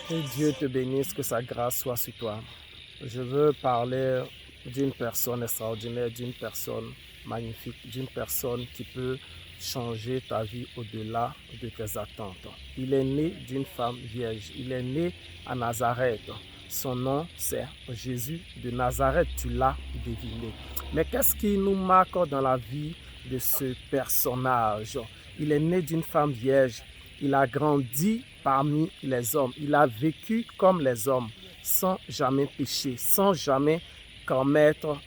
Que Dieu te bénisse, que sa grâce soit sur toi. Je veux parler d'une personne extraordinaire, d'une personne magnifique, d'une personne qui peut changer ta vie au-delà de tes attentes. Il est né d'une femme vierge. Il est né à Nazareth. Son nom, c'est Jésus de Nazareth. Tu l'as deviné. Mais qu'est-ce qui nous marque dans la vie de ce personnage? Il est né d'une femme vierge. Il a grandi parmi les hommes. Il a vécu comme les hommes, sans jamais pécher, sans jamais commettre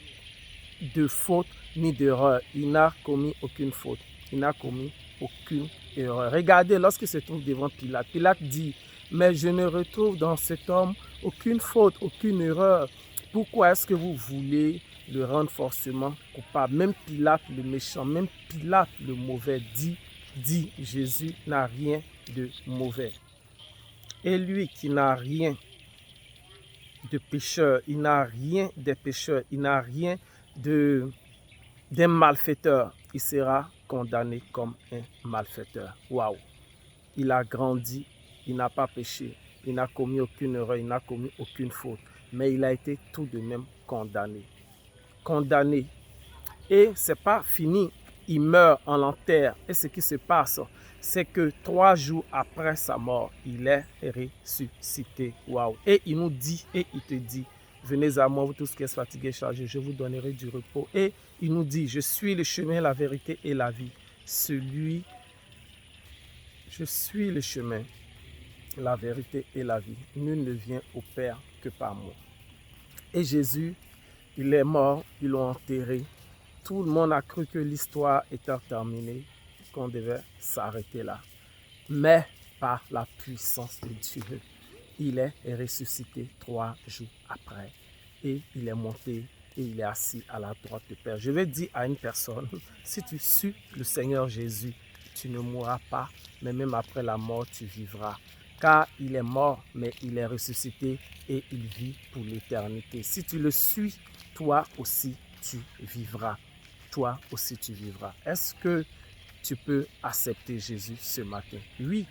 de faute ni d'erreur. Il n'a commis aucune faute. Il n'a commis aucune erreur. Regardez, lorsqu'il se trouve devant Pilate, Pilate dit, mais je ne retrouve dans cet homme aucune faute, aucune erreur. Pourquoi est-ce que vous voulez le rendre forcément coupable? Même Pilate le méchant, même Pilate le mauvais dit, Jésus n'a rien de mauvais. Et lui qui n'a rien de pécheur, il n'a rien des pécheurs, il n'a rien d'un malfaiteur, il sera condamné comme un malfaiteur. Waouh! Il a grandi, il n'a pas péché, il n'a commis aucune erreur, il n'a commis aucune faute, mais il a été tout de même condamné. Condamné. Et c'est pas fini. Il meurt, on l'enterre. Et ce qui se passe, c'est que 3 jours après sa mort, il est ressuscité. Waouh! Et il nous dit, et il te dit, venez à moi, vous tous qui êtes fatigués et chargés, je vous donnerai du repos. Et il nous dit, je suis le chemin, la vérité et la vie. Je suis le chemin, la vérité et la vie. Nul ne vient au Père que par moi. Et Jésus, il est mort, ils l'ont enterré. Tout le monde a cru que l'histoire était terminée, qu'on devait s'arrêter là. Mais par la puissance de Dieu, il est ressuscité 3 jours après. Et il est monté et il est assis à la droite du Père. Je vais dire à une personne, si tu suis le Seigneur Jésus, tu ne mourras pas, mais même après la mort, tu vivras. Car il est mort, mais il est ressuscité et il vit pour l'éternité. Si tu le suis, toi aussi, tu vivras. Toi aussi tu vivras. Est-ce que tu peux accepter Jésus ce matin? Oui,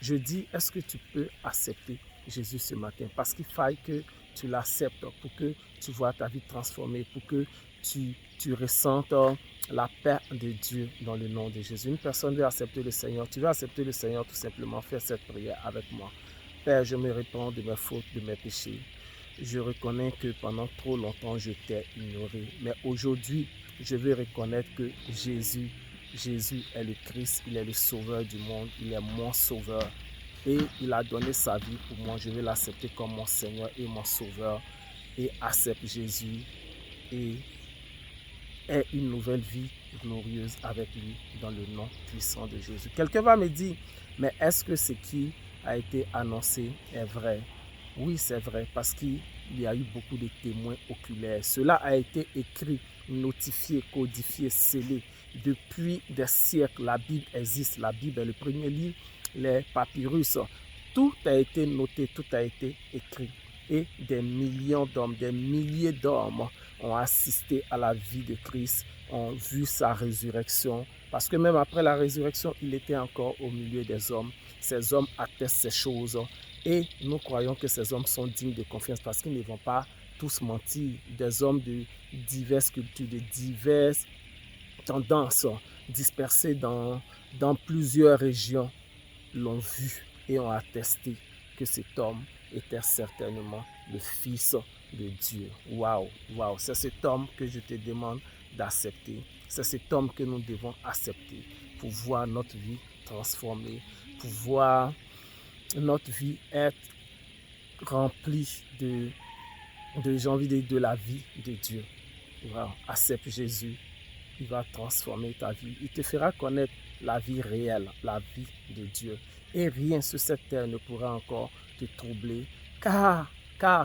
je dis, est-ce que tu peux accepter Jésus ce matin? Parce qu'il faille que tu l'acceptes pour que tu vois ta vie transformée, pour que tu ressentes la paix de Dieu dans le nom de Jésus. Une personne veut accepter le Seigneur. Tu veux accepter le Seigneur, tout simplement, faire cette prière avec moi. Père, je me répands de mes fautes, de mes péchés. Je reconnais que pendant trop longtemps, je t'ai ignoré. Mais aujourd'hui, je veux reconnaître que Jésus est le Christ, il est le sauveur du monde, il est mon sauveur. Et il a donné sa vie pour moi. Je vais l'accepter comme mon Seigneur et mon sauveur. Et accepte Jésus et aie une nouvelle vie glorieuse avec lui dans le nom puissant de Jésus. Quelqu'un va me dire, mais est-ce que ce qui a été annoncé est vrai? Oui, c'est vrai, parce qu'il y a eu beaucoup de témoins oculaires. Cela a été écrit, notifié, codifié, scellé. Depuis des siècles, la Bible existe. La Bible est le premier livre, les papyrus. Tout a été noté, tout a été écrit. Et des millions d'hommes, des milliers d'hommes ont assisté à la vie de Christ, ont vu sa résurrection. Parce que même après la résurrection, il était encore au milieu des hommes. Ces hommes attestent ces choses. Et nous croyons que ces hommes sont dignes de confiance parce qu'ils ne vont pas tous mentir. Des hommes de diverses cultures, de diverses tendances dispersées dans plusieurs régions l'ont vu et ont attesté que cet homme était certainement le Fils de Dieu. Waouh, waouh, c'est cet homme que je te demande d'accepter. C'est cet homme que nous devons accepter pour voir notre vie transformée, pour voir notre vie être remplie j'ai envie de dire, de la vie de Dieu. Wow. Accepte Jésus, il va transformer ta vie. Il te fera connaître la vie réelle, la vie de Dieu. Et rien sur cette terre ne pourra encore te troubler, car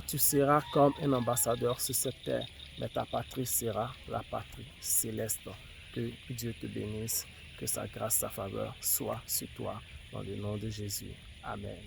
tu seras comme un ambassadeur sur cette terre, mais ta patrie sera la patrie céleste. Que Dieu te bénisse, que sa grâce, sa faveur soit sur toi, dans le nom de Jésus. Amen.